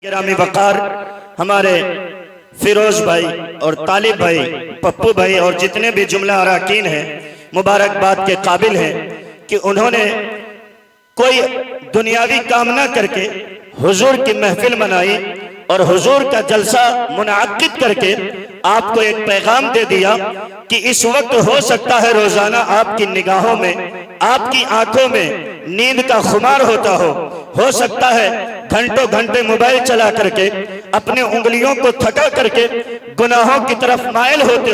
गिरामी वकार हमारे फिरोज भाई और तालिब भाई, पप्पू भाई और जितने भी जुमला अराकीन हैं मुबारकबाद के काबिल हैं कि उन्होंने कोई दुनियावी काम ना करके हुजूर की महफिल मनाई और हुजूर का जलसा मुनाकिद करके आपको एक पैगाम दे दिया कि इस वक्त हो सकता है रोजाना आपकी निगाहों में, आपकी आंखों में नींद का खुमार होता हो सकता है घंटों घंटे मोबाइल चला करके अपने उंगलियों को थका करके गुनाहों की तरफ मायल होते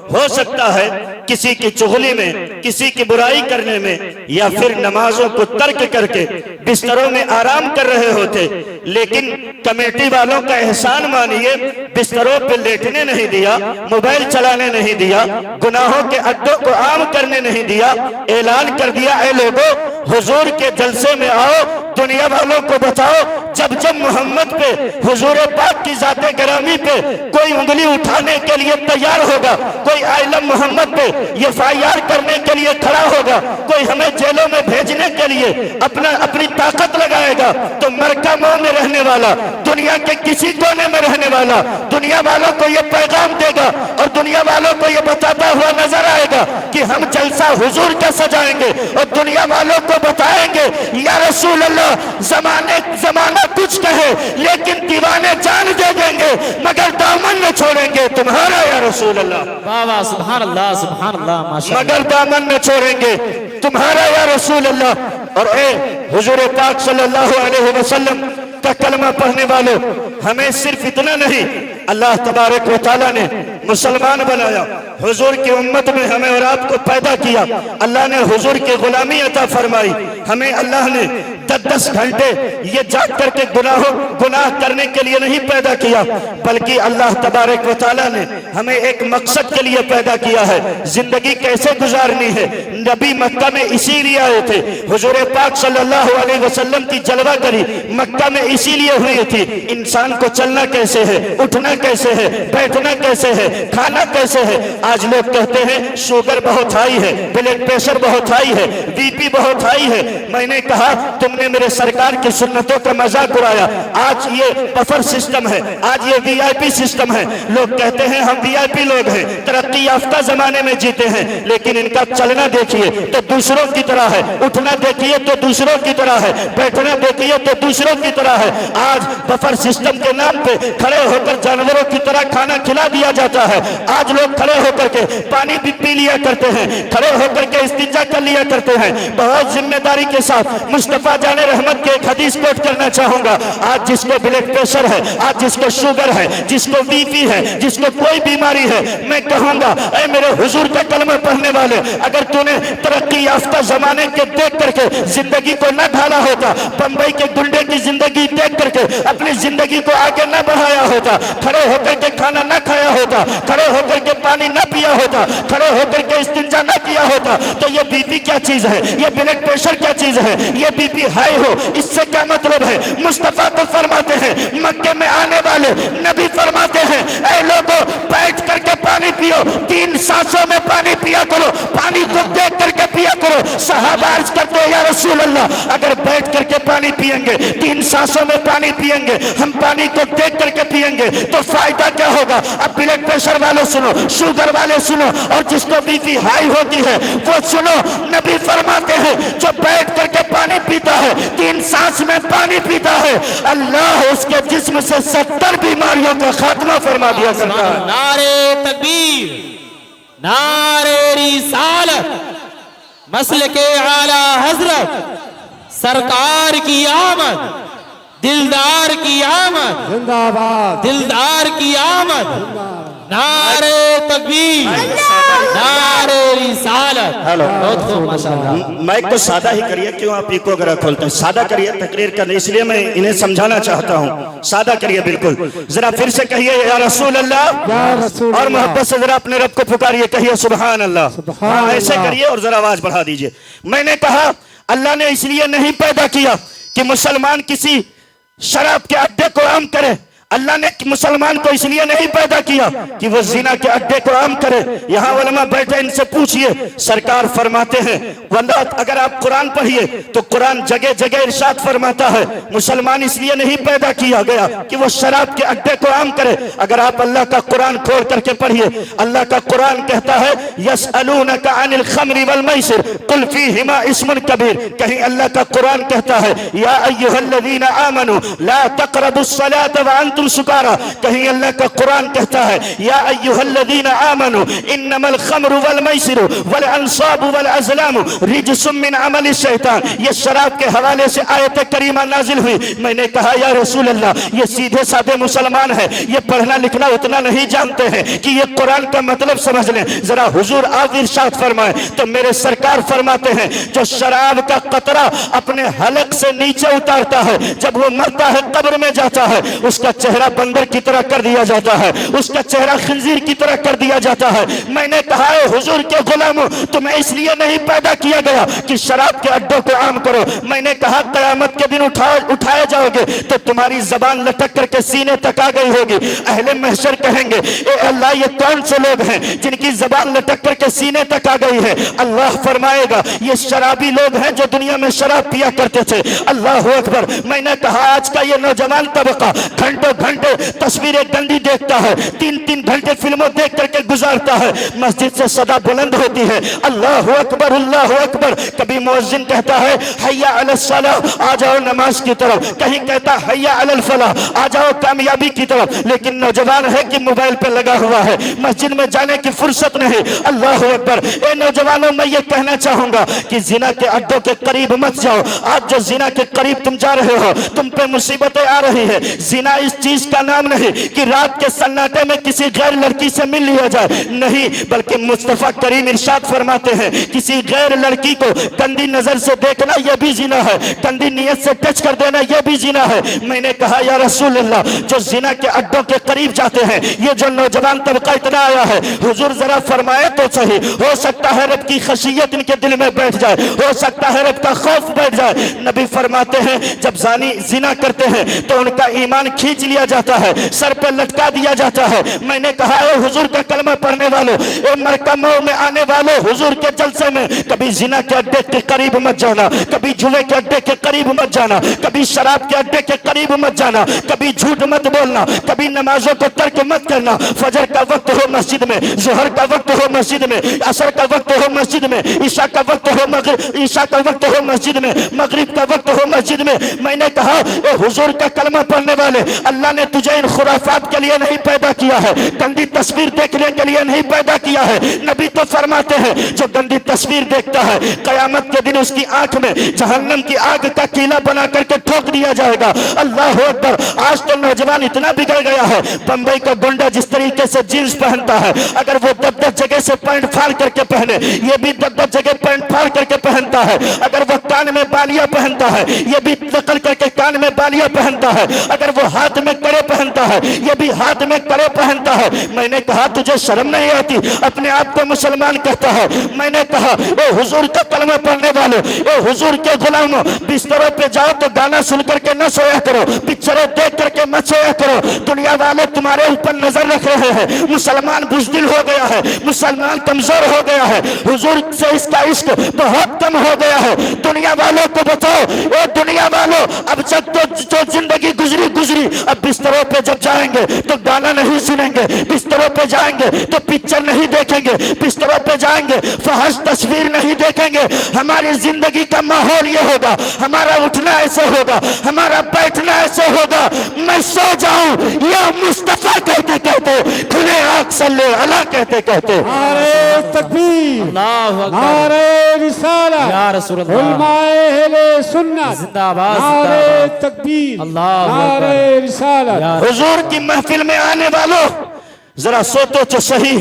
हो सकता है किसी की चुगली में, किसी की बुराई करने में, या फिर नमाजों को तर्क करके बिस्तरों में आराम कर रहे होते, लेकिन कमेटी वालों का एहसान मानिए, बिस्तरों पे लेटने नहीं दिया, मोबाइल चलाने नहीं दिया, गुनाहों के अड्डों को आम करने नहीं दिया, ऐलान कर दिया, ऐ लोगों हुजूर के जलसे में आओ, दुनिया वालों को बताओ। जब जब मोहम्मद पे, हुजूर पाक की जाते गिरामी पे कोई उंगली उठाने के लिए तैयार होगा, कोई आलम मोहम्मद पे एफआईआर करने के लिए खड़ा होगा, कोई हमें जेलों में भेजने के लिए अपनी ताकत लगाएगा, तो मरका मोह में रहने वाला, दुनिया के किसी कोने में रहने वाला दुनिया वालों को ये पैगाम देगा और दुनिया वालों को ये बताता हुआ नजर आएगा कि हम जलसा हुजूर का सजाएंगे और दुनिया वालों को बताएंगे, या रसूल अल्लाह जमाना कुछ कहे लेकिन दीवाने जान दे देंगे मगर दामन न छोड़ेंगे तुम्हारा, या रसूल अल्लाह। वाह सुभान अल्लाह, सुभान अल्लाह, माशाअल्लाह। मगर दामन न छोड़ेंगे तुम्हारा, या रसूल अल्लाह। और ए हुजूर पाक सल्लल्लाहु अलैहि वसल्लम का कलमा पढ़ने वालों, हमें सिर्फ इतना नहीं, अल्लाह तबारक व तआला ने मुसलमान बनाया, हुजूर की उम्मत में हमें और आपको पैदा किया, अल्लाह ने हुजूर की गुलामी अता फरमाई, हमें अल्लाह ने 10-10 घंटे ये जाग करके गुनाह करने के लिए नहीं पैदा किया, बल्कि अल्लाह तबारक व तआला ने हमें एक मकसद के लिए पैदा किया है, जिंदगी कैसे गुजारनी है। नबी मक्का में इसीलिए आए थे, हुजूर पाक सल्लल्लाहु अलैहि वसल्लम की जलवा करी मक्का में इसीलिए हुई थी, इंसान को चलना कैसे है, उठना कैसे है, बैठना कैसे है, खाना कैसे है। आज लोग कहते हैं शुगर बहुत हाई है, ब्लड प्रेशर बहुत हाई है, बीपी बहुत हाई है। मैंने कहा तुमने मेरे सरकार की सुन्नतों का मजाक उड़ाया। आज ये बफर सिस्टम है, आज ये वीआईपी सिस्टम है। लोग कहते हैं हम वीआईपी लोग हैं, तरक्की याफ्ता जमाने में जीते हैं, लेकिन इनका चलना देखिए तो दूसरों की तरह है, उठना देखिए तो दूसरों की तरह है, बैठना देखिए तो दूसरों की तरह है। आज बफर सिस्टम के नाम पे खड़े होकर जानवरों की तरह खाना खिला दिया जाता है। आज लोग खड़े होकर के पानी भी पी लिया करते हैं, खड़े होकर के इस्तिंजा कर लिया करते हैं। बहुत जिम्मेदारी के साथ मुस्तफा जाने रहमत के एक हदीस कोट करना चाहूंगा। आज जिसको ब्लड प्रेशर है, आज जिसको शुगर है, जिसको बीपी है, जिसको कोई बीमारी है, मैं कहूंगा ऐ मेरे हुजूर का कलमा पढ़ने वाले, अगर तूने तरक्की याफ्ता जमाने के देख करके जिंदगी को न ढाला होता, बंबई के गुंडे की जिंदगी देख करके अपनी जिंदगी को आगे न बढ़ाया होता, खड़े होकर के खाना न खाया होता, खड़े होकर के पानी न पिया होता, खड़े होकर के इस्तिंजा न किया होता, तो ये बीपी क्या चीज है, ये ब्लड प्रेशर क्या चीज है, ये बीपी हाई हो, इससे क्या मतलब है। मुस्तफा तो फरमाते हैं, मक्के में आने वाले नबी फरमाते हैं, ऐ लोगों बैठ करके पानी पियो, 3 सांसों में पानी पिया करो, पानी को देख करके पिया करो। सहाबा अर्ज करते हैं, या रसूल अल्लाह अगर बैठ करके पानी पिएंगे, 3 सांसों में पानी पिएंगे, हम पानी को देख करके पिएंगे तो फायदा क्या होगा। अब ब्लड प्रेशर वाले सुनो, शुगर वाले सुनो, और जिसको बीपी हाई होती है वो सुनो, नबी फरमाते हैं जो बैठ करके पानी पीता है, 3 सांस में पानी पीता है, अल्लाह उसके जिस्म से 70 बीमारियों का खात्मा फरमा दिया करता है। नारे तकबीर, नारे रिसालत, मसलके आला हजरत, सरकार की आमद, दिलदार की आमद, जिंदाबाद, दिलदार की आमद, नारे तकबीर, नारे रिसालत। हेलो, बहुत खूब माशाअल्लाह। माइक को सादा ही करिए, क्यों आप इको वगैरह खोलते हैं, सादा करिए तकरीर करने, इसलिए मैं इन्हें समझाना चाहता हूँ, सादा करिए बिल्कुल। जरा फिर से कहिए या रसूल अल्लाह, और मोहब्बत से जरा अपने रब को पुकारिए, कहिए सुभान अल्लाह। ऐसे करिए और जरा आवाज बढ़ा दीजिए। मैंने कहा अल्लाह ने इसलिए नहीं पैदा किया कि मुसलमान किसी शराब के अड्डे को आम करे, अल्लाह ने मुसलमान को इसलिए नहीं पैदा किया कि वो जिना के अड्डे को आम करे। यहाँ उलमा बैठे, इनसे पूछिए, सरकार फरमाते हैं, वल्लाह अगर आप कुरान पढ़िए तो कुरान जगह जगह इरशाद फरमाता है मुसलमान इसलिए नहीं पैदा किया गया कि वो शराब के अड्डे को आम करे। अगर आप अल्लाह का कुरान खोल करके पढ़िए, अल्लाह का कुरान कहता है यसअलूनका अनिल खम्रि वल मैसिर कुल फीहिमा इस्मुन कबीर। कहीं अल्लाह का कुरान कहता है या अय्युहल्लज़ीना आमनू ला तक़रबुस्सलाता व अंतुम सुकारा। कहीं अल्लाह का कुरान कहता है या अय्युहल्लज़ीना आमनू इन्नमल खम्रु वल मैसिरु वल अंसाबु वल अज़लामु रिजसुम मिन अमलि शैतान। ये शराब के हवाले से आयत करीमा नाजिल हुई। मैंने कहा या रसूल अल्लाह, ये सीधे साधे मुसलमान है, ये पढ़ना लिखना उतना नहीं जानते हैं कि ये कुरान का मतलब समझ लें। जरा हुजूर आप इरशाद फरमाए। तो मेरे सरकार फरमाते हैं जो शराब का कतरा अपने हलक से नीचे उतारता है, जब वो मरता है कब्र में जाता है, उसका चेहरा बंदर की तरह कर दिया जाता है, उसका चेहरा खंजीर की तरह कर दिया जाता है। मैंने कहा है हुजूर के गुलामों, तुम्हें इसलिए नहीं पैदा किया गया कि शराब के अड्डों को आम करो। मैंने कहा कयामत के दिन उठाए जाओगे तो तुम्हारी जबान लटक करके सीने तक आ गई होगी। अहले महशर कहेंगे ए अल्लाह, ये कौन से लोग हैं जिनकी जबान लटक करके सीने तक आ गई है? अल्लाह फरमाएगा ये शराबी लोग हैं जो दुनिया में शराब पिया करते थे। अल्लाह अकबर। मैंने कहा आज का ये नौजवान तबका घंटों घंटे तस्वीरें गंदी देखता है, 3-3 घंटे फिल्मों देख करके गुजारता है, मस्जिद से सदा बुलंद होती है अल्लाह अकबर अल्लाह अकबर। कभी मुअज्जिन कहता है हय्या अलस सलाह, आ जाओ नमाज की तरफ, कहीं कहता हय्या अलल फलाह, आ जाओ कामयाबी की तरफ। लेकिन नौजवान है कि मोबाइल पे लगा हुआ है, मस्जिद में जाने की फुर्सत नहीं। अल्लाह अकबर। ए नौजवानों, मैं ये कहना चाहूंगा कि जिना के अड्डों के करीब मत जाओ। आज जो जिना के करीब तुम जा रहे हो, तुम पे मुसीबतें आ रही है। जिना इस चीज का नाम नहीं कि रात के सन्नाटे में किसी गैर लड़की से मिल लिया जाए, नहीं, बल्कि मुस्तफा करीम इरशाद फरमाते हैं किसी गैर लड़की को गंदी नजर से देखना यह भी जिना है, गंदी नियत से टच कर देना यह भी जिना है। मैंने कहा या रसूल अल्लाह, जो जिना के अड्डों के करीब जाते हैं, ये जो नौजवान तबका इतना आया है, हुजूर जरा फरमाए तो सही, हो सकता है रब की खशियत इनके दिल में बैठ जाए, हो सकता है रब का खौफ बैठ जाए। नबी फरमाते हैं जब जानी जिना करते हैं तो उनका ईमान खींच लिया जाता है, सर पर लटका दिया जाता है। मैंने कहा है हुजूर का कलमा पढ़ने वालों, मरकमों में आने वालों, हुजूर के जलसे में कभी जिना के अड्डे के करीब मत जाना, कभी जुए के अड्डे के करीब मत जाना, कभी शराब के अड्डे के करीब मत जाना, कभी झूठ मत बोलना, कभी नमाजों को तर्क मत करना। फजर का वक्त हो मस्जिद में, जोहर का वक्त हो मस्जिद में, असर का वक्त हो मस्जिद में, ईशा का वक्त हो ईशा का वक्त हो मस्जिद में, मगरिब का वक्त हो मस्जिद में। मैंने कहा हुजूर का कलमा पढ़ने वाले, अल्लाह ने तुझे इन खुराफात के लिए नहीं पैदा किया है, गंदी तस्वीर देखने के लिए नहीं पैदा किया है। नबी तो फरमाते हैं जो गंदी तस्वीर देखता है कयामत के दिन उसकी आंख में जहन्नम की आग का कीला बना करके ठोक दिया जाएगा। अल्लाह अकबर। आज तो नौजवान इतना बिगड़ गया है, बंबई का गुंडा जिस तरीके से जींस पहनता है, अगर वो 10-10 जगह से पैंट फाड़ करके पहने, ये भी 10-10 जगह पैंट फाड़ करके पहनता है। अगर वो कान में बालियां पहनता है, ये भी नकल करके कान में बालियां पहनता है। अगर वो हाथ में कड़े पहनता है, ये भी हाथ में कड़े पहनता है। मैंने कहा तुझे शर्म नहीं आती? अपने आप को मुसलमान कहता है। मैंने कहा ए हुजूर का कलमा पढ़ने वाले, ए हुजूर के गुलामों, बिस्तरों पे जाओ तो गाना सुन करके न सोया करो, पिक्चरें देख करके मत सोया करो। दुनिया वाले तुम्हारे ऊपर नजर रख रहे हैं। मुसलमान बुज़दिल हो गया है, मुसलमान कमजोर हो गया है, हुजूर से इसका इश्क बहुत कम हो गया है। दुनिया वालों को बताओ, ए दुनिया वालों, अब जब तो जो जिंदगी गुजरी, अब बिस्तरों पे जब जाएंगे तो गाना नहीं सुनेंगे, बिस्तरों पे जाएंगे तो पिक्चर नहीं देखेंगे, बिस्तरों पे जाएंगे फहश तस्वीर नहीं देखेंगे। हमारी जिंदगी का माहौल ये होगा, हमारा उठना ऐसे होगा, हमारा बैठना ऐसे होगा। मैं सो जाऊं या मुस्तफा कहते कहते, खुले आंख सल्ले अला कहते कहते, नारे तकबीर, अल्लाहु अकबर, नारे रिसालत, या रसूल अल्लाह, उलमाए अहले सुन्नत, जिंदाबाद, नारे जिंदाबाद, तकबीर, अल्लाहु नारे अकबर, रिसालत। हुजूर की महफिल में आने वालों जरा सोचो तो सही,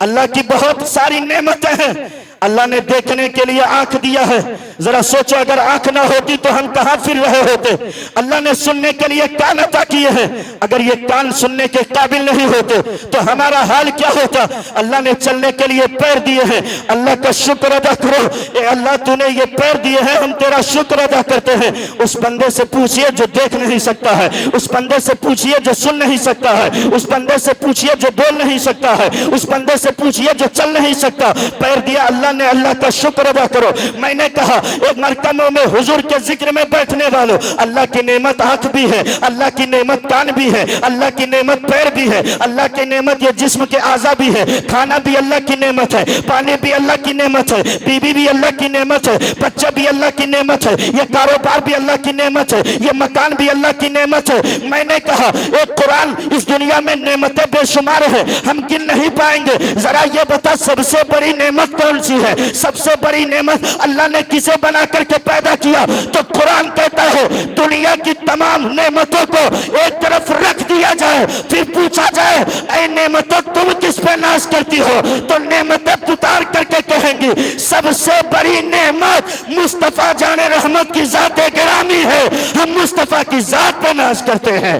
अल्लाह की बहुत सारी नेमतें हैं। अल्लाह ने देखने के लिए आंख दिया है, जरा सोचो, अगर आंख ना होती तो हम कहां फिर रहे होते। अल्लाह ने सुनने के लिए कान अता किए हैं, अगर ये कान सुनने के काबिल नहीं होते तो हमारा हाल क्या होता। अल्लाह ने चलने के लिए पैर दिए हैं, अल्लाह का शुक्र अदा करो। ए अल्लाह तूने ये पैर दिए हैं, हम तेरा शुक्र अदा करते हैं। उस बंदे से पूछिए जो देख नहीं सकता है, उस बंदे से पूछिए जो सुन नहीं सकता है, उस बंदे से पूछिए जो बोल नहीं सकता है, उस बंदे से पूछिए जो चल नहीं सकता। पैर दिया अल्लाह ने, अल्लाह का शुक्र अदा करो। मैंने कहा एक मरतबा में हुजूर के जिक्र में बैठने वालों, अल्लाह की नेमत आंख भी है, अल्लाह की नेमत कान भी है, अल्लाह की नेमत पैर भी है, अल्लाह की नेमत ये जिस्म के आज़ा भी है, खाना भी अल्लाह की नेमत है, पानी भी अल्लाह की नेमत है, बीवी भी अल्लाह की नेमत है, बच्चा भी अल्लाह की नेमत है, ये कारोबार भी अल्लाह की नेमत है, ये मकान भी अल्लाह की नेमत है। मैंने कहा एक कुरान, इस दुनिया में नेमतें बेशुमार है, हम गिन नहीं पाएंगे। जरा ये बता सबसे बड़ी नेमत कौन सी है? सबसे बड़ी नेमत अल्लाह ने किसे बना करके पैदा किया? तो कुरान कहता है दुनिया की तमाम नेमतों को एक तरफ रख दिया जाए, फिर पूछा जाए ऐ नेमतों तुम किस पे नाश करती हो? तो नेमतें पुकार करके कहेंगी सबसे बड़ी नेमत मुस्तफा जाने रहमत की जाते गिरामी है, हम मुस्तफा की जात पे नाश करते हैं।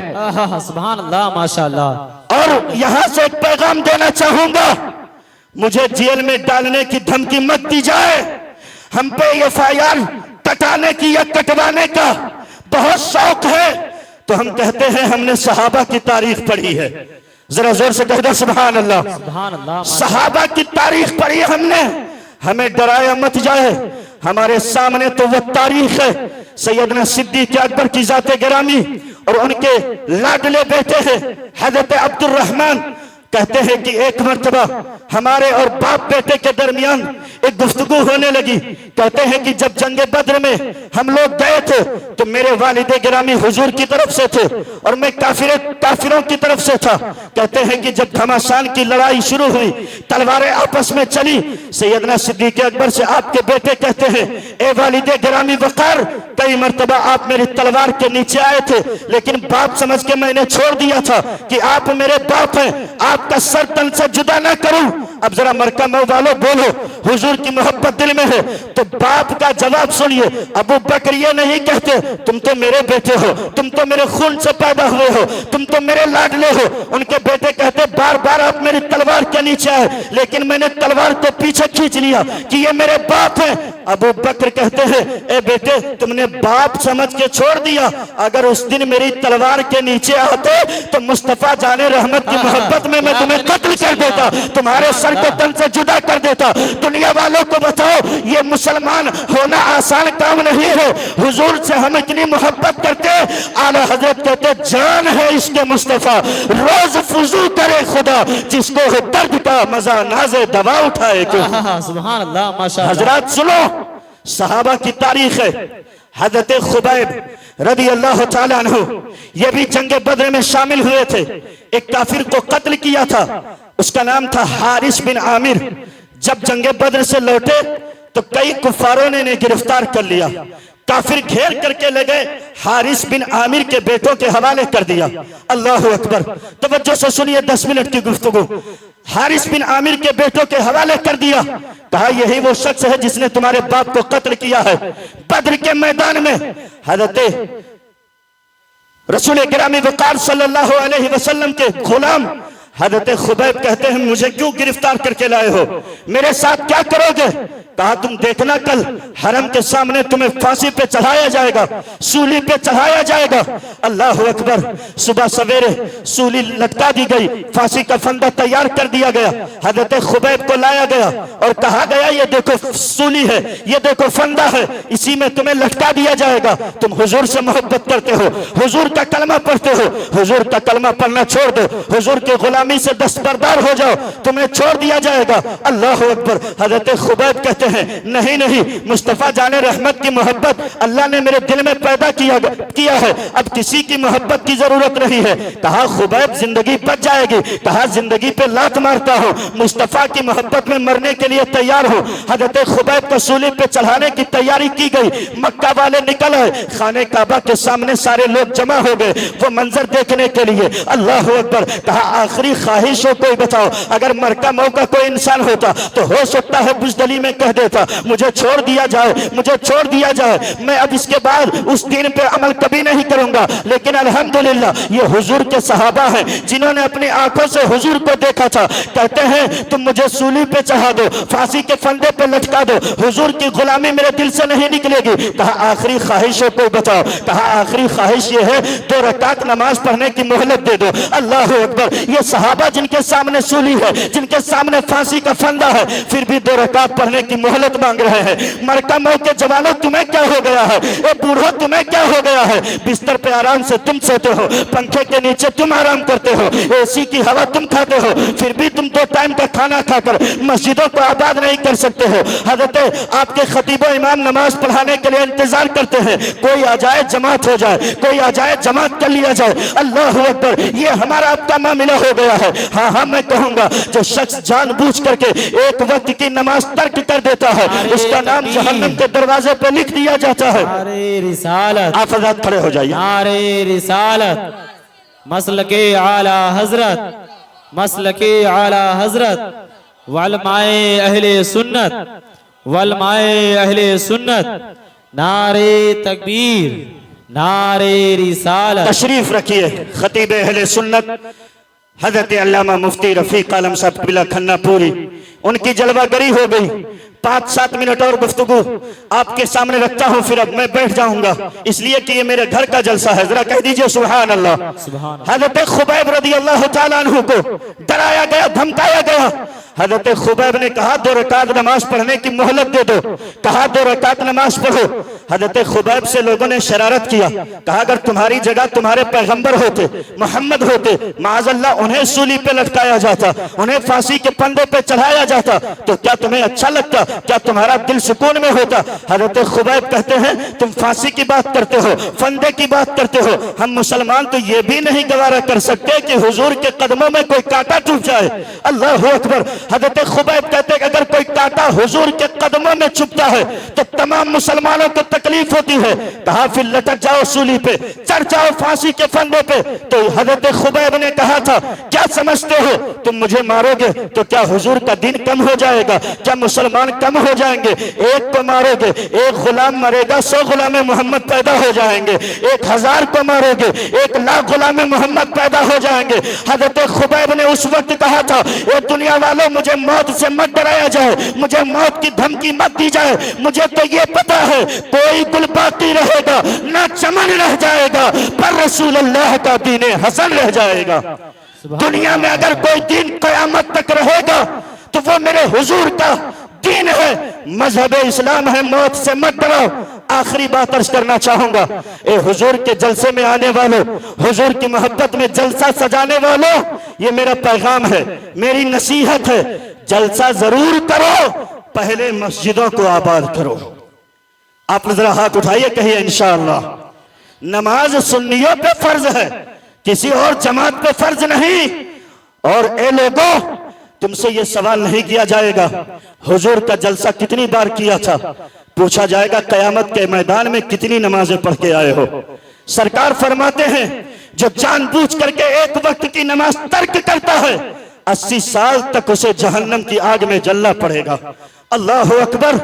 सुभान अल्लाह, माशाअल्लाह। और यहां से एक पैगाम देना चाहूंगा, मुझे जेल में डालने की धमकी मत दी जाए। हम पे एफआईआर कटाने की या कटवाने का बहुत शौक है तो हम कहते हैं हमने सहाबा की तारीख पढ़ी है। जरा जोर से कह दो सुभान अल्लाह। सुभान अल्लाह। सहाबा की तारीख पढ़ी हमने, हमें डराया मत जाए। हमारे सामने तो वो तारीख है सैयदना सिद्दीक अकबर की जाते गिरामी और उनके लाडले बेटे हैं हजरत अब्दुल रहमान। कहते हैं कि एक मर्तबा हमारे और बाप बेटे के दरमियान एक गुफ्तगू होने लगी। कहते हैं कि जब जंगे बद्र में हम लोग गए थे तो मेरे वालिदे गिरामी हुजूर की तरफ से थे और मैं काफिरों की तरफ से था। कहते हैं कि जब घमासान की लड़ाई शुरू हुई, तलवारें आपस में चली, सैयदना सिद्दीक अकबर से आपके बेटे कहते हैं ए वालिदे गिरामी वकार, कई मर्तबा आप मेरी तलवार के नीचे आए थे लेकिन बाप समझ के मैंने छोड़ दिया था कि आप मेरे बाप हैं, आपका सर तन से जुदा ना करूं। अब जरा मरका मऊ वालों बोलो हुजूर की मोहब्बत दिल में है तो बाप का जवाब सुनिए। अबू बकर ये नहीं कहते तुम तो मेरे बेटे हो, तुम तो मेरे खून से पैदा हुए हो, तुम तो मेरे लाडले हो। उनके बेटे कहते बार बार आप मेरी तलवार के नीचे आए लेकिन मैंने तलवार तो पीछे खींच लिया कि ये मेरे बाप है। अबू बकर कहते हैं ए बेटे तुमने बाप समझ के छोड़ दिया, अगर उस दिन मेरी तलवार के नीचे आते तो मुस्तफा जाने रहमत की मोहब्बत में मैं तुम्हें कत्ल कर देता, तुम्हारे सर को तन से जुदा कर देता। दुनिया वालों को बताओ ये मुसलमान होना आसान काम नहीं है। हुजूर से हम इतनी मोहब्बत करते, आला हजरत कहते जान है इसके मुस्तफा, रोज फुजू करे खुदा, जिसको हो दर्द का मजा नाज़े दवा उठाए क्यों। सुभान अल्लाह, माशाअल्लाह। हजरत सुनो, सहाबा की तारीख है। हजरत खुबैब रदी अल्लाह ताला अन्हु ये भी जंगे बद्र में शामिल हुए थे। एक काफिर को कत्ल किया था, उसका नाम था हारिस बिन आमिर। जब जंगे बद्र से लौटे तो कई कुफारों ने गिरफ्तार कर लिया। काफिर घेर करके ले गए, हारिस बिन आमिर के बेटों के हवाले कर दिया। अल्लाह अकबर, तवज्जो से सुनिए 10 मिनट की गुफ्तगू। हारिस बिन आमिर के बेटों के हवाले कर दिया, कहा यही वो शख्स है जिसने तुम्हारे बाप को कत्ल किया है। बद्र के मैदान में हजरत रसूल गिरामी वकार सल्लल्लाहु अलैहि वसल्लम के गुलाम हजरत खुबैब कहते हैं मुझे क्यों गिरफ्तार करके लाए हो, मेरे साथ क्या करोगे? कहा तुम देखना कल हरम के सामने तुम्हें फांसी पे चढ़ाया जाएगा, सूली पे चढ़ाया जाएगा। अल्लाह अकबर, सुबह सवेरे सूली लटका दी गई, फांसी का फंदा तैयार कर दिया गया, हजरत खुबैब को लाया गया और कहा गया ये देखो सूली है, ये देखो फंदा है, इसी में तुम्हें लटका दिया जाएगा। तुम हुजूर से मोहब्बत करते हो, हुजूर का कलमा पढ़ते हो, हुजूर का कलमा पढ़ना छोड़ दो, हुजूर के गुलामी से दस्तबरदार हो जाओ, तुम्हें छोड़ दिया जाएगा। अल्लाह अकबर। हजरत खुबैब कहते हैं नहीं नहीं, मुस्तफा जाने रहमत की मोहब्बत अल्लाह ने मेरे दिल में पैदा किया है, अब किसी की मोहब्बत की जरूरत नहीं है। कहा खुबैब जिंदगी बच जाएगी, कहा जिंदगी पे लात मारता हूं, मुस्तफा की मोहब्बत में मरने के लिए तैयार हूं। हजरत खुबैब को सूली पे चढ़ाने की तैयारी की गई, मक्का वाले निकल आए, खाने काबा के सामने सारे लोग जमा हो गए वो मंजर देखने के लिए। अल्लाह अकबर। कहा आखिरी ख्वाहिश हो कोई बताओ। अगर मरका मौका कोई इंसान होता तो हो सकता है बुज़दली में कह देता मुझे छोड़ दिया जाए, मुझे छोड़ दिया जाए, मैं अब इसके बाद उस दिन पे अमल कभी नहीं करूंगा। लेकिन अल्हम्दुलिल्लाह ये हुजूर के सहाबा हैं जिन्होंने अपनी आंखों से हुजूर को देखा था। कहते हैं तुम मुझे सूली पे चढ़ा दो, फांसी के फंदे पे लटका दो, हुजूर की गुलामी मेरे दिल से नहीं निकलेगी। कहा आखिरी ख्वाहिश हो कोई बताओ। कहा आखिरी ख्वाहिश ये है 2 रकात नमाज पढ़ने की मोहलत दे दो। अल्लाह अकबर। ये सहाबा जिनके सामने सूली है, जिनके सामने फांसी का फंदा है, फिर भी 2 रकात पढ़ने की मोहलत मांग रहे हैं। मरका मौत के जवानों तुम्हें क्या हो गया है? ए बूढ़ो तुम्हें क्या हो गया है? बिस्तर पे आराम से तुम सोते हो, पंखे के नीचे तुम आराम करते हो, एसी की हवा तुम खाते हो, फिर भी तुम 2 टाइम का खाना खाकर मस्जिदों को आबाद नहीं कर सकते हो। हजरत आपके खतीबो इमाम नमाज पढ़ाने के लिए इंतजार करते हैं, कोई आ जाए जमात हो जाए, कोई आ जाए जमात कर लिया जाए। अल्लाह अकबर। ये हमारा आपका मामला हो गया है। हाँ हाँ मैं कहूंगा जो शख्स जानबूझ करके एक वक्त की नमाज तर्क कर देता है उसका नाम जहन्नम के दरवाजे पर लिख दिया जाता है। नारे रिसालत, आप हज़रात खड़े हो जाइए। नारे रिसालत, मसलके आला हजरत, मसलके आला हजरत, वलमाए अहले सुन्नत, वलमाए अहले सुन्नत, नारे तकबीर, नारे रिसालत। तशरीफ रखिए खतीब अहले सुन्नत हजरत अल्लामा मुफ्ती रफीक आलम साहब क़िबला खन्नापुरी। उनकी जलवागरी हो गई। 5-7 मिनट और गुफ्तगू आपके सामने रखता हूँ, फिर अब मैं बैठ जाऊंगा इसलिए कि ये मेरे घर का जलसा है। जरा कह दीजिए सुभान अल्लाह। हजरत खुबैब रदी अल्लाह तआला अन्हु को डराया गया, धमकाया गया। हजरत खुबैब ने कहा 2 रकात नमाज पढ़ने की मोहलत दे दो। कहा 2 रकात नमाज पढ़ो। हजरत खुबैब से लोगों ने शरारत किया। कहा अगर तुम्हारी जगह तुम्हारे पैगंबर होते, मोहम्मद होते, माज़अल्लाह उन्हें सूली पे लटकाया जाता, उन्हें फांसी के फंदे पे चढ़ाया जाता तो क्या तुम्हें अच्छा लगता? क्या तुम्हारा दिल सुकून में होता? हजरत खुबैब कहते हैं तुम फांसी की बात करते हो, फंदे की बात करते हो, हम मुसलमान तो ये भी नहीं गवारा कर सकते कि हुजूर के कदमों में कोई कांटा चुभ जाए। अल्लाह अकबर। हजरत खुबैब कहते हैं अगर कोई कांटा हुजूर के कदमों में चुभता है तो तमाम मुसलमानों को तकलीफ होती है। कहा फिर लटक जाओ सूली पे, चढ़ जाओ फांसी के फंदे पे। तो हजरत खुबैब ने कहा था क्या समझते हो तुम मुझे मारोगे तो क्या हुजूर का दिन कम हो जाएगा? क्या मुसलमान कम हो जाएंगे? एक को मारोगे 1 गुलाम मरेगा, 100 गुलाम मोहम्मद पैदा हो जाएंगे। 1000 को मारोगे 1 लाख गुलाम मोहम्मद पैदा हो जाएंगे। हजरत खुबैब ने उस वक्त कहा था ए दुनिया वालों मुझे मौत से मत डराया जाए, मुझे मौत की धमकी मत दी जाए। मुझे तो ये पता है कोई गुल बाकी रहेगा ना चमन रह जाएगा, पर रसूल अल्लाह का दीन हसन रह जाएगा। दुनिया में अगर कोई दिन कयामत तक रहेगा तो वो मेरे हुजूर का दीन है, मजहब इस्लाम है। मौत से मत डरो। आखिरी बात अर्ज करना चाहूंगा ए हुजूर के जलसे में आने वालों, हुजूर की मोहब्बत में जलसा सजाने वालों, ये मेरा पैगाम है, मेरी नसीहत है। जलसा जरूर करो, पहले मस्जिदों को आबाद करो। आप जरा हाथ उठाइए कहिए इंशाअल्लाह। नमाज सुन्नियों पे फर्ज है, किसी और जमात पे फर्ज नहीं। और ए लोगों तुमसे ये सवाल नहीं किया जाएगा हुजूर का जलसा कितनी बार किया था, पूछा जाएगा कयामत के मैदान में कितनी नमाजें पढ़ के आए हो। सरकार फरमाते हैं जो जानबूझ करके एक वक्त की नमाज तर्क करता है 80 साल तक उसे जहन्नम की आग में जलना पड़ेगा। अल्लाह अकबर।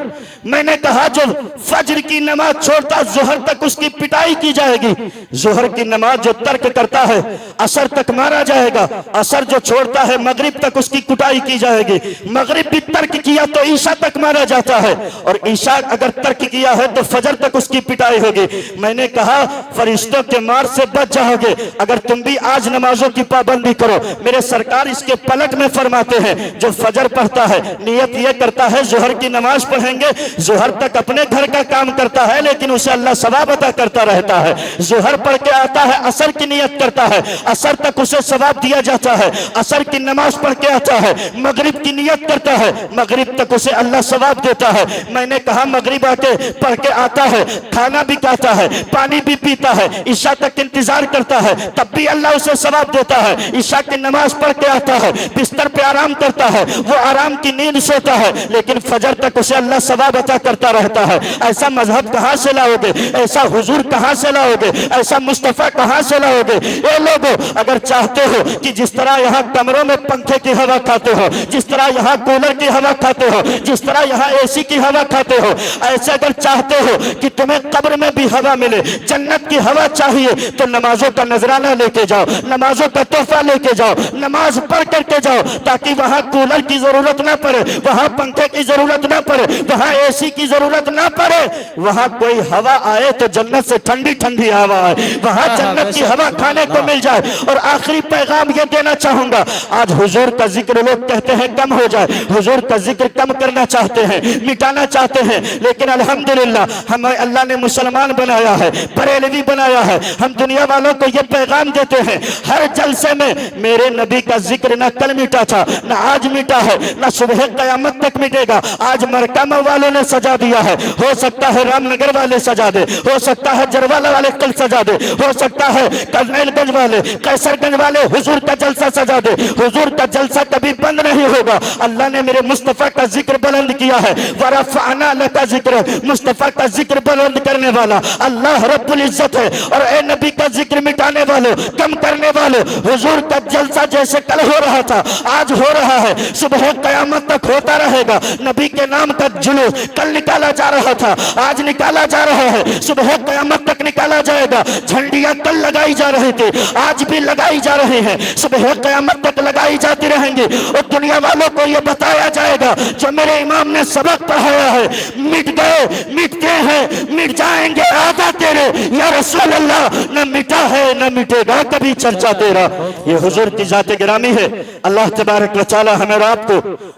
मैंने कहा जो फज्र की नमाज छोड़ता जोहर तक उसकी पिटाई की जाएगी। जोहर की नमाज जो तर्क करता है असर तक मारा जाएगा। असर जो छोड़ता है मगरिब तक उसकी कुटाई की जाएगी। मगरिब भी तर्क किया तो ईशा तक मारा जाता है, और ईशा अगर तर्क किया है तो फजर तक उसकी पिटाई होगी। मैंने कहा फरिश्तों के मार से बच जाओगे अगर तुम भी आज नमाजों की पाबंदी करो। मेरे सरकार इसके पलट में फरमाते हैं जो फजर पढ़ता है नियत ये करता है जोहर की नमाज पढ़ेंगे, जोहर तक अपने घर का काम करता है लेकिन उसे अल्लाह सवाब अता करता रहता है। जोहर पढ़ के आता है असर की नियत करता है, असर तक उसे सवाब दिया जाता है। असर की नमाज पढ़ के आता है मगरिब की नियत करता है, मगरिब तक उसे अल्लाह सवाब देता है। मैंने कहा मगरिब आके पढ़ के आता है, खाना भी खाता है, पानी भी पीता है, ईशा तक इंतजार करता है, तब भी अल्लाह उसे सवाब देता है। ईशा की नमाज पढ़ के आता है, बिस्तर पे आराम करता है, वो आराम की नींद सोता है, लेकिन फजर तक उसे अल्लाह सवाब अता करता रहता है। ऐसा मजहब कहाँ से लाओगे, ऐसा हुजूर कहाँ से लाओगे, ऐसा मुस्तफा कहाँ से लाओगे? ये लोगों, अगर चाहते हो कि जिस तरह यहाँ कमरों में पंखे की हवा खाते हो, जिस तरह यहाँ कूलर की हवा खाते हो, जिस तरह यहाँ एसी की हवा खाते हो, ऐसे अगर चाहते हो कि तुम्हें कब्र में भी हवा मिले, जन्नत की हवा चाहिए, तो नमाजों का नजराना लेके जाओ, नमाजों का तोहफा लेके जाओ, नमाज पढ़ करके जाओ, ताकि वहां कूलर की जरूरत ना पड़े, वहां पंखे की जरूरत ना पड़े, वहां एसी की जरूरत ना पड़े। वहां कोई हवा आए तो जन्नत से ठंडी ठंडी हवा आए, वहां जन्नत की हवा खाने को मिल जाए। और आखिरी पैगाम ये देना चाहूंगा, आज हुजूर का जिक्र लोग कहते हैं कम हो जाए, हुजूर का जिक्र कम करना चाहते हैं, मिटाना चाहते हैं, लेकिन अल्हम्दुलिल्लाह हमें अल्लाह ने मुसलमान बनाया है, बरेलवी बनाया है। हम दुनिया वालों को ये पैगाम देते हैं, हर जलसे में मेरे नबी का जिक्र ना कल मिटा था, ना आज मिटा है, ना सुबह कयामत तक मिटेगा। आज मरकामा वालों ने सजा दिया है, हो सकता है रामनगर वाले सजा दे, हो सकता है जरवाला वाले कल सजा दे, हो सकता है करनैलगंज वाले, कैसरगंज वाले हुजूर का जलसा सजा दे। हुजूर का जलसा कभी बंद नहीं होगा। अल्लाह ने मेरे मुस्तफा का जिक्र बुलंद किया है, वरफ़अना लका जिक्र, मुस्तफा का जिक्र बुलंद करने वाला अल्लाह रब्बुल इज्जत है। और ए नबी का जिक्र मिटाने वालों, कम करने वालों, हुजूर का जलसा जैसे कल हो रहा था आज हो रहा है, सुबह कयामत तक होता रहेगा। नबी के नाम का जुलूस कल निकाला जा रहा था, आज निकाला जा रहा है, सुबह कयामत तक निकाला जाएगा। झंडियां कल लगाई जा रही थी, आज भी लगाई जा रही हैं, सुबह कयामत तक लगाई जाती रहेंगी। और दुनिया वालों को यह बताया जाएगा जो मेरे इमाम ने सबक पढ़ाया है, मिट गए, मिटते हैं, मिट जाएंगे आदा तेरे या रसूल अल्लाह, न मिटा है न मिटेगा कभी चर्चा तेरा। ये हुजूर की जाते गिरामी है। अल्लाह तबारक व तआला हमें और आपको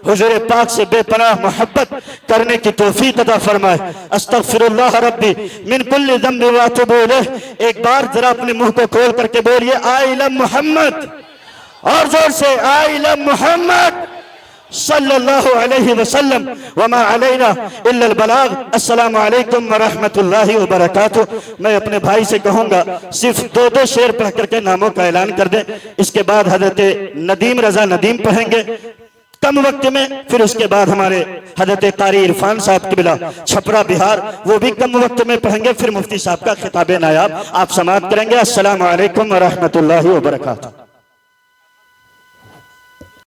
हुजूर पाक से बेपनाह मोहब्बत करने की तौफीक अता फरमाए। अस्तगफिरुल्लाह रब्बी मिन कुल्ली ज़ंबि व अतूबु इलैह। एक बार जरा अपने मुंह को खोल करके बोलिए आई लव मोहम्मद, और जोर से आई लव मोहम्मद सल्लल्लाहु अलैहि वसल्लम वमा अलैना इल्लल बलाग। अस्सलामु अलैकुम व रहमतुल्लाहि व बरकातुहू। मैं अपने भाई से कहूंगा सिर्फ दो शेर पढ़ करके नामों का ऐलान कर दे, इसके बाद हजरत नदीम रजा नदीम पढ़ेंगे कम वक्त में, फिर उसके बाद हमारे हजरत कारी इरफान साहब किबला छपरा बिहार, वो भी कम वक्त में पढ़ेंगे, फिर मुफ्ती साहब का खिताब नायाब आप समाअत करेंगे। अस्सलामु अलैकुम व रहमतुल्लाहि व बरकातुहू।